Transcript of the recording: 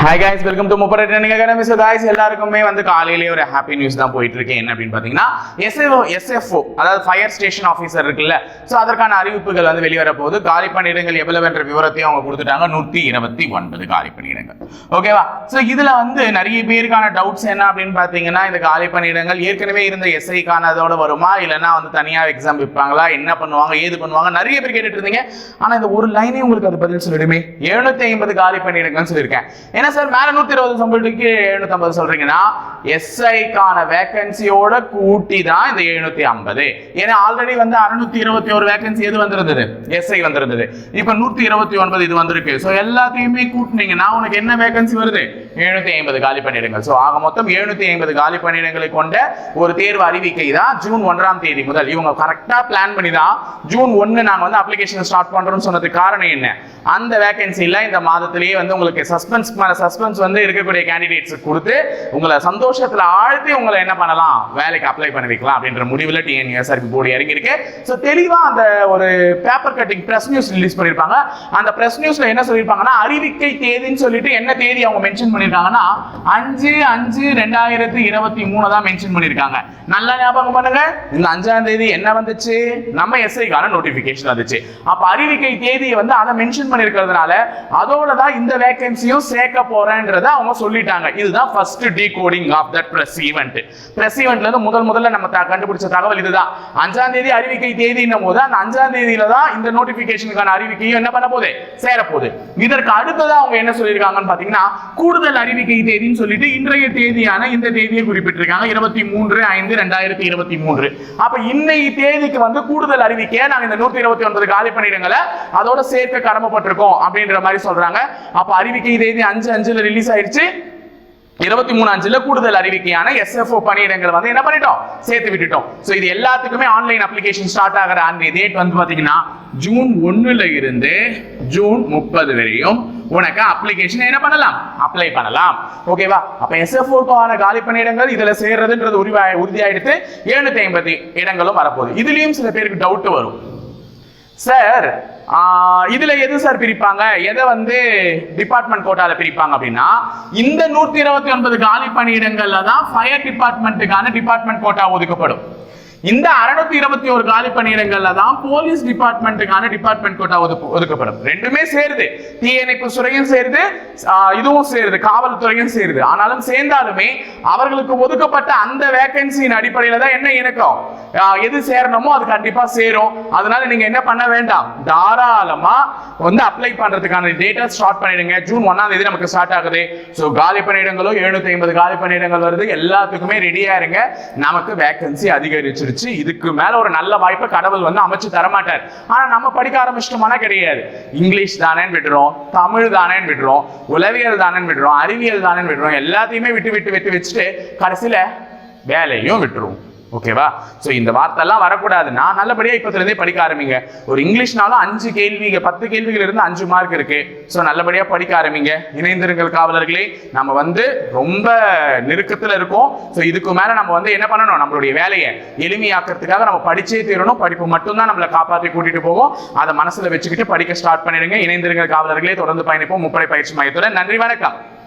Hi guys, welcome to Mupara Training Academy. So guys, எல்லாருக்குமே வந்து காலையிலே ஒரு ஹாப்பி நியூஸ் தான் போயிட்டு இருக்கு. என்ன அப்படின்னு பாத்தீங்கன்னா SFO அதாவது ஃபயர் ஸ்டேஷன் ஆபீசர் இருக்குல்ல, சோ அதற்கான அறிவிப்புகள் வந்து வெளிவர போகுது. காலி பணியிடங்கள் எவ்வளவு என்ற விவரத்தையும் அவங்க கொடுத்துட்டாங்க. 129 காலி பணியிடங்கள். ஓகேவா? சோ இதுல வந்து நிறைய பேருக்கான டவுட்ஸ் என்ன அப்படின்னு பாத்தீங்கன்னா, இந்த காலி பணியிடங்கள் ஏற்கனவே இருந்த SI-க்கான அதோட வருமா, இல்லைன்னா வந்து தனியா எக்ஸாம் வைப்பாங்களா, என்ன பண்ணுவாங்க, ஏது பண்ணுவாங்க, நிறைய பேர் கேட்டுட்டு இருந்தீங்க. ஆனா இந்த ஒரு லைனே உங்களுக்கு அது பதில் சொல்லிடுமே. 750 காலி பணியிடங்கள் சொல்லியிருக்கேன். என்ன சார் மேல 120 சம்பளத்துக்கு 750 சொல்றீங்கன்னா, SI-க்கான வேகன்சியோட கூட்டி தான் இந்த 750. ஏன்னா ஆல்ரெடி வந்து 621 வேகன்சி எது வந்திருந்தது, SI வந்திருந்தது. இப்ப 129 இது வந்திருக்கு. சோ எல்லாத்தையுமே கூட்டினீங்கன்னா உனக்கு என்ன வேகன்சி வருது, 750 காலி பணியிடங்கள். சோ ஆக மொத்தம் 750 காலி பணியிடங்களை கொண்ட ஒரு தேர்வு அறிவிக்கை தான் ஜூன் 1ஆம் தேதி முதல். இவங்க கரெக்டா பிளான் பண்ணி தான் ஜூன் 1 நாங்க வந்து அப்ளிகேஷன் ஸ்டார்ட் பண்றோம்னு சொன்னதுக்கு காரணம் என்ன, அந்த வேகன்சில இந்த மாதத்திலேயே வந்து உங்களுக்கு சஸ்பென்ஸ் வந்து இருக்கக்கூடிய கேண்டிடேட்ஸ் கொடுத்து உங்களை சந்தோஷத்துல ஆழ்த்தி உங்களை என்ன பண்ணலாம், வேலைக்கு அப்ளை பண்ணி வைக்கலாம் அப்படின்ற முடிவில் TNSRB போர்டு இறங்கி இருக்கு. ஸோ தெளிவா அந்த ஒரு paper cutting press news release பண்ணிருப்பாங்க. அந்த பிரஸ் நியூஸ்ல என்ன சொல்லியிருப்பாங்கன்னா, அறிவிக்கை தேதின்னு சொல்லிட்டு என்ன தேதி அவங்க மென்ஷன் பண்ணிருக்காங்கன்னா 5/5/2023 தான் மென்ஷன் பண்ணிருக்காங்க. நல்லா ஞாபகம் பண்ணுங்க, இந்த 5ஆம் தேதி என்ன வந்துச்சு, நம்ம SI-க்கான நோட்டிபிகேஷன் வந்துச்சு. அப்ப அறிவிக்கை தேதியை வந்து அதை மென்ஷன் பண்ணிருக்கிறதுனால அதோட தான் இந்த வேகன்சியும் சேர்க்க போறேன்றத அவங்க சொல்லிட்டாங்க. இதுதான் first decoding of that press event. Press ஈவென்ட்ல இருந்து முதல்ல நம்ம கண்டுபிடிச்ச தகவல் இதுதான். 5ஆம் தேதி அறிவிக்கை தேதின்னும் போது அந்த 5ஆம் தேதியில தான் இந்த நோட்டிபிகேஷனுக்கான அறிவிக்கையும் என்ன பண்ண போகுது, சேர போகுது. இதற்கு அடுத்ததா அவங்க என்ன சொல்லியிருக்காங்கன்னு பாத்தீங்கன்னா, கூடுதல் அறிவிக்கை தேதின்னு சொல்லிட்டு இன்றைய தேதியான இந்த தேதியை குறிப்பிட்டிருக்காங்க, 23/5/2023. அப்ப இன்னைக்கு தேதிக்கு வந்து கூடுதல் அறிவிக்கையை நாங்க இந்த 129 காலி பணியிடங்களை அதோட சேர்க்க கடமைப்பட்டிருக்கோம் அப்படின்ற மாதிரி சொல்றாங்க. அப்ப அறிவிக்கை தேதி 5/5 ரிலீஸ் ஆயிடுச்சு. 23/5 கூடுதல் அறிவிக்கையான SFO பணியிடங்கள் வந்து என்ன பண்ணிட்டோம், சேர்த்து விட்டுட்டோம். சோ இது எல்லாத்துக்குமே ஆன்லைன் அப்ளிகேஷன் ஸ்டார்ட் ஆகிற அந்த டேட் வந்து பாத்தீங்கன்னா ஜூன் 1ல இருந்து ஜூன் 30 வரையும் உனக்கு அப்ளிகேஷன் என்ன பண்ணலாம், அப்ளை பண்ணலாம். ஓகேவா? அப்ப SFO-க்கான காலி பணியிடங்கள் இதுல சேர்றதுன்றது உறுதியாயிடுத்து. 750 இடங்களும் வரப்போகுது. இதுலயும் சில பேருக்கு டவுட் வரும், சார் இதுல எது சார் பிரிப்பாங்க, எதை வந்து டிபார்ட்மெண்ட் கோட்டால பிரிப்பாங்க அப்படின்னா, இந்த 129 காலி பணியிடங்கள்ல தான் ஃபயர் டிபார்ட்மெண்ட்டுக்கான டிபார்ட்மெண்ட் கோட்டா ஒதுக்கப்படும். இந்த 621 காலி பணியிடங்கள்ல தான் போலீஸ் டிபார்ட்மெண்ட்டுக்கான டிபார்ட்மெண்ட் கோட்டா ஒதுக்கப்படும். ரெண்டுமே சேருது, தீயணைப்பு துறையும் சேருது, இதுவும் சேருது, காவல்துறையும் சேருது. ஆனாலும் சேர்ந்தாலுமே அவர்களுக்கு ஒதுக்கப்பட்ட அந்த வேகன்சியின் அடிப்படையில தான் என்ன இணக்கம், எது சேரணுமோ அது கண்டிப்பா சேரும். அதனால நீங்க என்ன பண்ண வேண்டாம், தாராளமா வந்து அப்ளை பண்றதுக்கான டேட்டா ஸ்டார்ட் பண்ணிடுங்க. ஜூன் 1ஆம் தேதி நமக்கு ஸ்டார்ட் ஆகுது. சோ காலி பணியிடங்களும் 750 காலி பணியிடங்கள் வருது. எல்லாத்துக்குமே ரெடியா இருங்க. நமக்கு வேகன்சி அதிகரிச்சிருச்சு. இதுக்கு மேல ஒரு நல்ல வாய்ப்பை கடவுள் வந்து அமைச்சு தரமாட்டார். ஆனா நம்ம படிக்க ஆரம்பிச்சிட்டோம்னா கிடையாது. இங்கிலீஷ் தானேன்னு விடுறோம், தமிழ் தானேன்னு விடுறோம், உளவியல் தானேன்னு விடுறோம், அறிவியல் தானேன்னு விடுறோம். எல்லாத்தையுமே விட்டு வச்சுட்டு கடைசியில வேலையும் விட்டுருவோம். ஓகேவா? சோ இந்த வார்த்தைலாம் வரக்கூடாதுன்னா நல்லபடியா இப்பத்துல இருந்தே படிக்க ஆரம்பிங்க. ஒரு இங்கிலீஷ்னாலும் 5 கேள்விங்க, 10 கேள்விகள் இருந்து 5 மார்க் இருக்கு. சோ நல்லபடியா படிக்க ஆரம்பிங்க. இணைந்திருங்கள் காவலர்களே. நம்ம வந்து ரொம்ப நெருக்கத்துல இருக்கோம். சோ இதுக்கு மேல நம்ம வந்து என்ன பண்ணணும், நம்மளுடைய வேலையை எளிமையாக்கிறதுக்காக நம்ம படிச்சே தீரணும். படிப்பு மட்டும்தான் நம்மளை காப்பாற்றி கூட்டிட்டு போகும். அதை மனசுல வச்சுக்கிட்டு படிக்க ஸ்டார்ட் பண்ணிடுங்க. இணைந்திருங்கள் காவலர்களே. தொடர்ந்து பயணிப்போம் முப்படை பயிற்சி மையத்துடன். நன்றி, வணக்கம்.